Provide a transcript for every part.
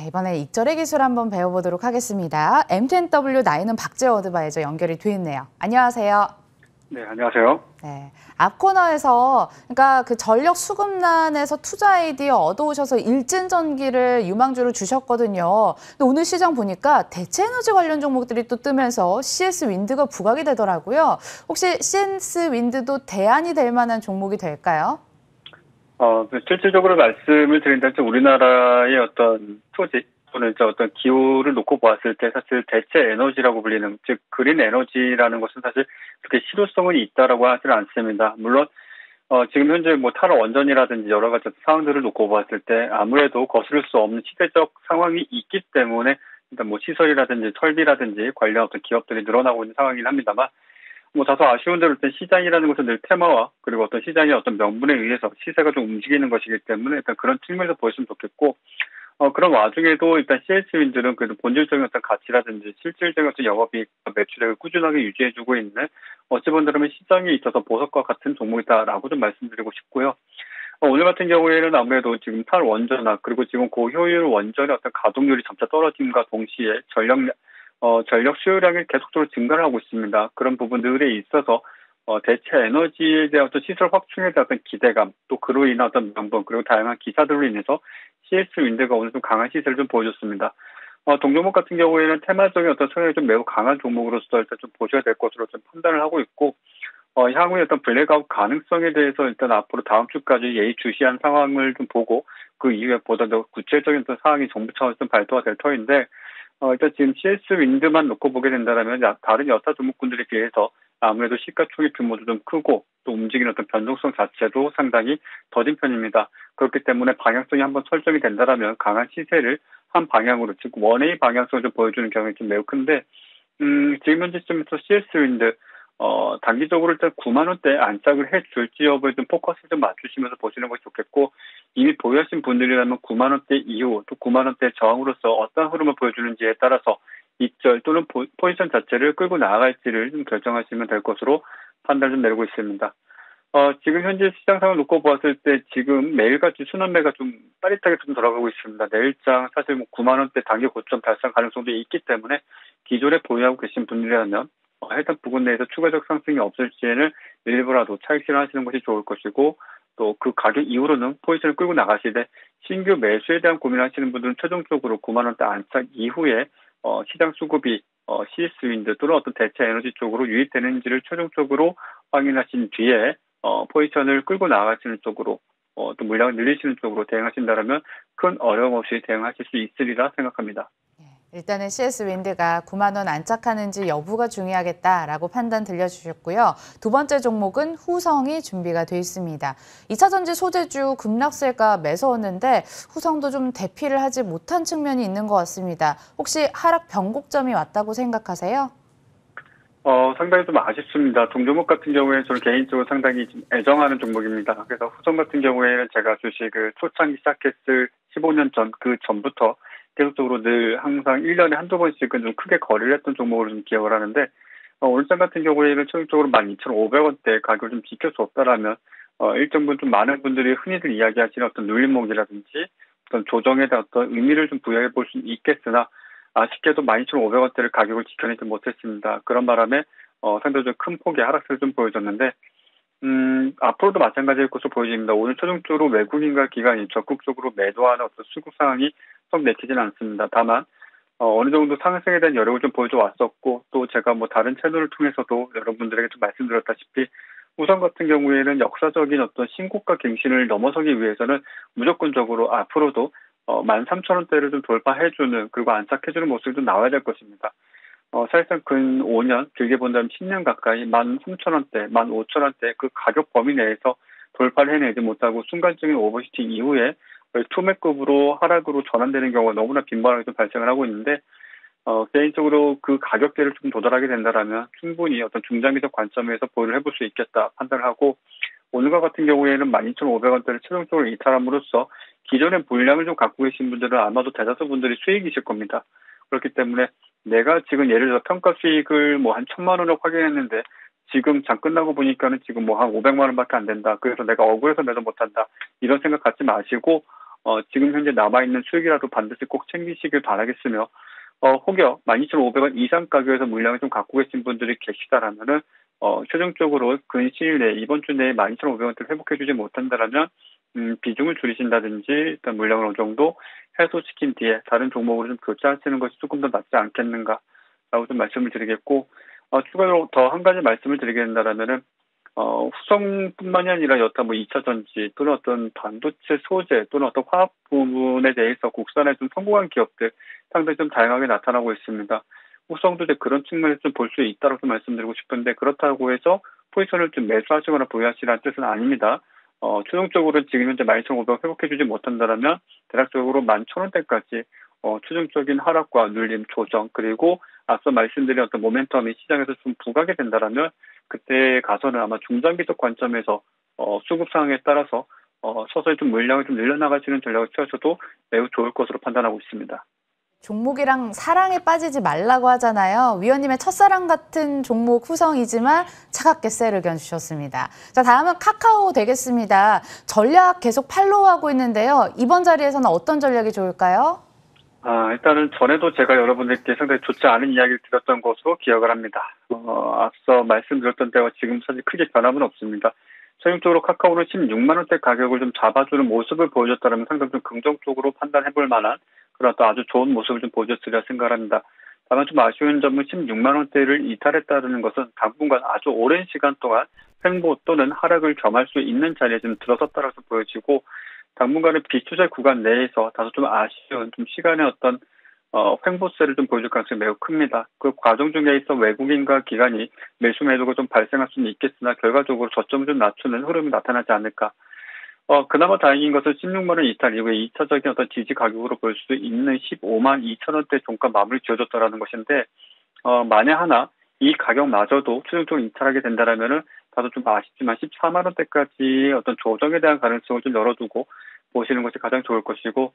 이번에 익절의 기술 한번 배워보도록 하겠습니다. M2W 나이는 박재원 어드바이저 연결이 돼 있네요. 안녕하세요. 네, 안녕하세요. 네, 앞 코너에서 그러니까 그 전력 수급난에서 투자 아이디어 얻어오셔서 일진전기를 유망주로 주셨거든요. 근데 오늘 시장 보니까 대체에너지 관련 종목들이 또 뜨면서 CS 윈드가 부각이 되더라고요. 혹시 CS 윈드도 대안이 될 만한 종목이 될까요? 실질적으로 말씀을 드린다면 우리나라의 어떤 토지 또는 이제 어떤 기후를 놓고 보았을 때 사실 대체 에너지라고 불리는 즉 그린 에너지라는 것은 사실 그렇게 실효성은 있다라고 하지는 않습니다. 물론 지금 현재 뭐 탈원전이라든지 여러 가지 상황들을 놓고 보았을 때 아무래도 거스를 수 없는 시대적 상황이 있기 때문에 일단 뭐 시설이라든지 설비라든지 관련 어떤 기업들이 늘어나고 있는 상황이긴 합니다만 뭐 다소 아쉬운 대로 일단 시장이라는 것은 늘 테마와 그리고 어떤 시장의 어떤 명분에 의해서 시세가 좀 움직이는 것이기 때문에 일단 그런 측면에서 보시면 좋겠고 그런 와중에도 일단 CS 윈드는 그래도 본질적인 어떤 가치라든지 실질적인 어떤 영업이익 매출액을 꾸준하게 유지해주고 있는 어찌 본다면 시장에 있어서 보석과 같은 종목이다라고 좀 말씀드리고 싶고요. 오늘 같은 경우에는 아무래도 지금 탈원전화 그리고 지금 고효율 원전의 어떤 가동률이 점차 떨어짐과 동시에 전력 수요량이 계속적으로 증가를 하고 있습니다. 그런 부분들에 있어서 대체 에너지에 대한 어떤 시설 확충에 대한 어떤 기대감, 또 그로 인한 어떤 명분, 그리고 다양한 기사들로 인해서 CS 윈드가 오늘 좀 강한 시세를 좀 보여줬습니다. 동종목 같은 경우에는 테마적인 어떤 성향이 좀 매우 강한 종목으로서 일단 좀 보셔야 될 것으로 좀 판단을 하고 있고, 향후에 어떤 블랙아웃 가능성에 대해서 일단 앞으로 다음 주까지 예의주시한 상황을 좀 보고, 그 이후에 보다 더 구체적인 어떤 사항이 정부 차원에서 좀 발표가 될 터인데, 일단 지금 CS 윈드만 놓고 보게 된다면 다른 여타 종목군들에 비해서 아무래도 시가총액 규모도 좀 크고 또 움직이는 어떤 변동성 자체도 상당히 더딘 편입니다. 그렇기 때문에 방향성이 한번 설정이 된다면 강한 시세를 한 방향으로 즉 원웨이 방향성을 좀 보여주는 경향이 좀 매우 큰데 지금 현재 시점에서 CS 윈드 단기적으로 일단 9만 원대 안착을 해줄지 여부에 좀 포커스를 좀 맞추시면서 보시는 것이 좋겠고 이미 보유하신 분들이라면 9만 원대 이후 또 9만 원대 저항으로서 어떤 흐름을 보여주는지에 따라서 입절 또는 포지션 자체를 끌고 나아갈지를 좀 결정하시면 될 것으로 판단을 좀 내리고 있습니다. 지금 현재 시장 상황을 놓고 보았을 때 지금 매일같이 순환매가 좀 빠릿하게 좀 돌아가고 있습니다. 내일장 사실 뭐 9만 원대 단기 고점 달성 가능성도 있기 때문에 기존에 보유하고 계신 분들이라면 해당 부분 내에서 추가적 상승이 없을 시에는 일부라도 차익 실현하시는 것이 좋을 것이고 또 그 가격 이후로는 포지션을 끌고 나가시되 신규 매수에 대한 고민을 하시는 분들은 최종적으로 9만 원대 안착 이후에 시장 수급이 CS 윈드 또는 어떤 대체 에너지 쪽으로 유입되는지를 최종적으로 확인하신 뒤에 포지션을 끌고 나가시는 쪽으로 또 물량을 늘리시는 쪽으로 대응하신다면 큰 어려움 없이 대응하실 수 있으리라 생각합니다. 일단은 CS 윈드가 9만 원 안착하는지 여부가 중요하겠다라고 판단 들려주셨고요. 두 번째 종목은 후성이 준비가 돼 있습니다. 2차전지 소재주 급락세가 매서웠는데 후성도 좀 대피를 하지 못한 측면이 있는 것 같습니다. 혹시 하락 변곡점이 왔다고 생각하세요? 상당히 좀 아쉽습니다. 동종목 같은 경우에 저는 개인적으로 상당히 좀 애정하는 종목입니다. 그래서 후성 같은 경우에는 제가 주식을 초창기 시작했을 15년 전, 그 전부터 계속적으로 늘 항상 1년에 한두 번씩은 좀 크게 거래를 했던 종목으로 좀 기억을 하는데, 오늘장 같은 경우에는 최종적으로 12,500원대 가격을 좀 지킬 수 없다라면, 일정 부분 좀 많은 분들이 흔히들 이야기하시는 어떤 눌림목이라든지 어떤 조정에 대한 어떤 의미를 좀 부여해 볼 수 있겠으나, 아쉽게도 12,500원대를 가격을 지켜내지 못했습니다. 그런 바람에, 상대적으로 큰 폭의 하락세를 좀 보여줬는데, 앞으로도 마찬가지일 것으로 보여집니다. 오늘 최종적으로 외국인과 기관이 적극적으로 매도하는 어떤 수급 상황이 썩 내키지는 않습니다. 다만, 어느 정도 상승에 대한 여력을 좀 보여줘 왔었고, 또 제가 뭐 다른 채널을 통해서도 여러분들에게 좀 말씀드렸다시피, 우선 같은 경우에는 역사적인 어떤 신고가 갱신을 넘어서기 위해서는 무조건적으로 앞으로도 13,000원대를 좀 돌파해주는, 그리고 안착해주는 모습이 좀 나와야 될 것입니다. 사실상 근 5년, 길게 본다면 10년 가까이 13,000원대, 15,000원대 그 가격 범위 내에서 돌파를 해내지 못하고 순간적인 오버슈팅 이후에 투매급으로 하락으로 전환되는 경우가 너무나 빈번하게 좀 발생을 하고 있는데, 개인적으로 그 가격대를 좀 도달하게 된다라면 충분히 어떤 중장기적 관점에서 보유를 해볼 수 있겠다 판단을 하고, 오늘과 같은 경우에는 12,500원대를 최종적으로 이탈함으로써 기존의 물량을 좀 갖고 계신 분들은 아마도 대다수 분들이 수익이실 겁니다. 그렇기 때문에 내가 지금 예를 들어 평가 수익을 뭐 한 1,000만 원을 확인했는데 지금 장 끝나고 보니까는 지금 뭐 한 500만 원밖에 안 된다. 그래서 내가 억울해서 매도 못한다. 이런 생각 갖지 마시고 지금 현재 남아있는 수익이라도 반드시 꼭 챙기시길 바라겠으며, 혹여 12,500원 이상 가격에서 물량을 좀 갖고 계신 분들이 계시다라면은, 최종적으로 근시일 내에, 이번 주 내에 12,500원대를 회복해주지 못한다라면, 비중을 줄이신다든지, 일단 물량을 어느 정도 해소시킨 뒤에 다른 종목으로 좀 교체하시는 것이 조금 더 낫지 않겠는가라고 좀 말씀을 드리겠고, 추가로 더 한 가지 말씀을 드리게 된다라면은, 후성뿐만이 아니라 여타 2차 전지 또는 어떤 반도체 소재 또는 어떤 화학 부분에 대해서 국산에 좀 성공한 기업들 상당히 좀 다양하게 나타나고 있습니다. 후성도 이제 그런 측면에서 좀 볼 수 있다고 좀 말씀드리고 싶은데, 그렇다고 해서 포지션을 좀 매수하시거나 보유하시라는 뜻은 아닙니다. 최종적으로 지금 현재 12,500원 회복해주지 못한다면 대략적으로 11,000원대까지 최종적인 하락과 눌림, 조정, 그리고 앞서 말씀드린 어떤 모멘텀이 시장에서 좀 부각이 된다면 그때 가서는 아마 중장기적 관점에서 수급 상황에 따라서 서서히 좀 물량을 좀 늘려나가시는 전략을 취하셔도 매우 좋을 것으로 판단하고 있습니다. 종목이랑 사랑에 빠지지 말라고 하잖아요. 위원님의 첫사랑 같은 종목 후성이지만 차갑게 셀 의견 주셨습니다. 자, 다음은 카카오 되겠습니다. 전략 계속 팔로우하고 있는데요. 이번 자리에서는 어떤 전략이 좋을까요? 일단은 전에도 제가 여러분들께 상당히 좋지 않은 이야기를 드렸던 것으로 기억을 합니다. 앞서 말씀드렸던 때와 지금 사실 크게 변함은 없습니다. 최종적으로 카카오는 16만 원대 가격을 좀 잡아주는 모습을 보여줬다면 상당히 좀 긍정적으로 판단해볼 만한 그런 또 아주 좋은 모습을 좀 보여줬으리라 생각합니다. 다만 좀 아쉬운 점은 16만 원대를 이탈했다는 것은 당분간 아주 오랜 시간 동안 횡보 또는 하락을 겸할 수 있는 자리에 좀 들어섰다라고 보여지고, 당분간의 비투자 구간 내에서 다소 좀 아쉬운 좀 시간의 어떤 횡보세를 좀 보여줄 가능성이 매우 큽니다. 그 과정 중에 있어 외국인과 기관이 매수 매도가 좀 발생할 수는 있겠으나 결과적으로 저점을 좀 낮추는 흐름이 나타나지 않을까. 그나마 다행인 것은 16만 원 이탈 이후에 2차적인 어떤 지지 가격으로 볼 수 있는 15만 2천 원대 종가 마무리 지어줬다라는 것인데, 만에 하나 이 가격마저도 최종적으로 이탈하게 된다라면은 다소 좀 아쉽지만 14만 원대까지 어떤 조정에 대한 가능성을 좀 열어두고 보시는 것이 가장 좋을 것이고,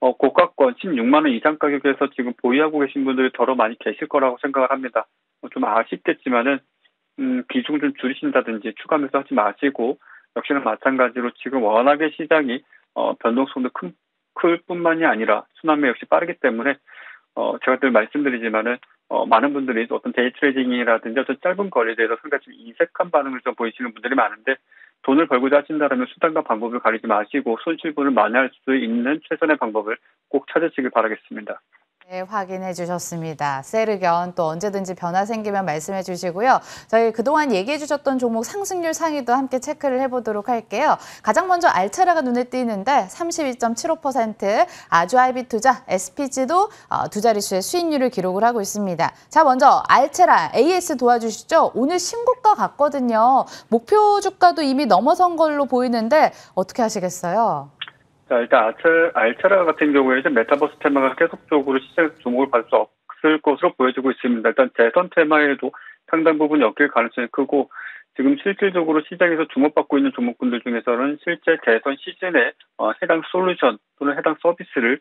고가권 16만 원 이상 가격에서 지금 보유하고 계신 분들이 더러 많이 계실 거라고 생각을 합니다. 좀 아쉽겠지만은 비중 좀 줄이신다든지 추가 매수하지 마시고, 역시나 마찬가지로 지금 워낙에 시장이 변동성도 클 뿐만이 아니라 순환매 역시 빠르기 때문에 제가 늘 말씀드리지만은 많은 분들이 어떤 데이 트레이딩이라든지 어떤 짧은 거래에 대해서 상당히 좀 인색한 반응을 좀 보이시는 분들이 많은데, 돈을 벌고자 하신다면 수단과 방법을 가리지 마시고 손실분을 만회할 수 있는 최선의 방법을 꼭 찾으시길 바라겠습니다. 네, 확인해 주셨습니다. 셀 의견 또 언제든지 변화 생기면 말씀해 주시고요. 저희 그동안 얘기해 주셨던 종목 상승률 상위도 함께 체크를 해보도록 할게요. 가장 먼저 알차라가 눈에 띄는데 32.75%, 아주아이비투자, SPG도 두 자릿수의 수익률을 기록을 하고 있습니다. 자, 먼저 알차라, AS 도와주시죠. 오늘 신고가 같거든요. 목표 주가도 이미 넘어선 걸로 보이는데 어떻게 하시겠어요? 자, 일단 알차라 같은 경우에 이제 메타버스 테마가 계속적으로 시장에서 주목을 받을 수 없을 것으로 보여지고 있습니다. 일단 대선 테마에도 상당 부분 엮일 가능성이 크고, 지금 실질적으로 시장에서 주목받고 있는 종목군들 중에서는 실제 대선 시즌에 해당 솔루션 또는 해당 서비스를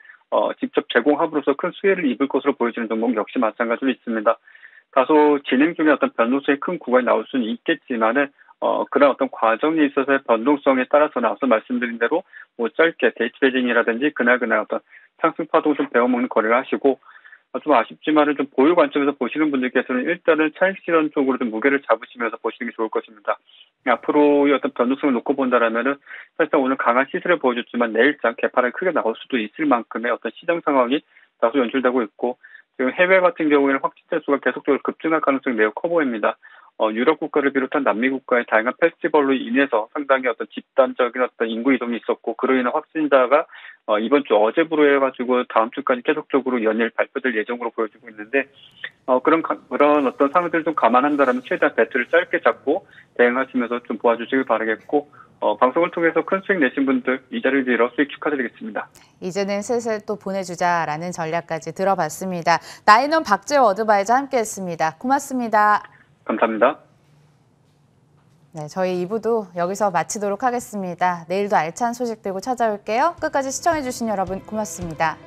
직접 제공함으로써 큰 수혜를 입을 것으로 보여지는 종목 역시 마찬가지로 있습니다. 다소 진행 중에 어떤 변동성이 큰 구간이 나올 수는 있겠지만은 그런 어떤 과정에 있어서의 변동성에 따라서는 앞서 말씀드린 대로 짧게 데이 트레이딩이라든지 그날 어떤 상승 파동을 좀 배워먹는 거래를 하시고, 좀 아쉽지만은 좀 보유 관점에서 보시는 분들께서는 일단은 차익 실현 쪽으로 좀 무게를 잡으시면서 보시는 게 좋을 것입니다. 앞으로의 어떤 변동성을 놓고 본다라면은 사실상 오늘 강한 시세를 보여줬지만 내일장 개파락이 크게 나올 수도 있을 만큼의 어떤 시장 상황이 다소 연출되고 있고, 지금 해외 같은 경우에는 확진자 수가 계속적으로 급증할 가능성이 매우 커 보입니다. 유럽 국가를 비롯한 남미 국가의 다양한 페스티벌로 인해서 상당히 어떤 집단적인 어떤 인구 이동이 있었고, 그로 인한 확진자가 이번 주 어제부로 해가지고 다음 주까지 계속적으로 연일 발표될 예정으로 보여지고 있는데, 그런 어떤 상황들을 좀 감안한다면 최대한 배틀을 짧게 잡고 대응하시면서 좀 도와주시길 바라겠고, 방송을 통해서 큰 수익 내신 분들 이 자리를 빌어 수익 축하드리겠습니다. 이제는 슬슬 또 보내주자라는 전략까지 들어봤습니다. 나인원 박재호 어드바이저 함께했습니다. 고맙습니다. 감사합니다. 네, 저희 2부도 여기서 마치도록 하겠습니다. 내일도 알찬 소식 들고 찾아올게요. 끝까지 시청해주신 여러분 고맙습니다.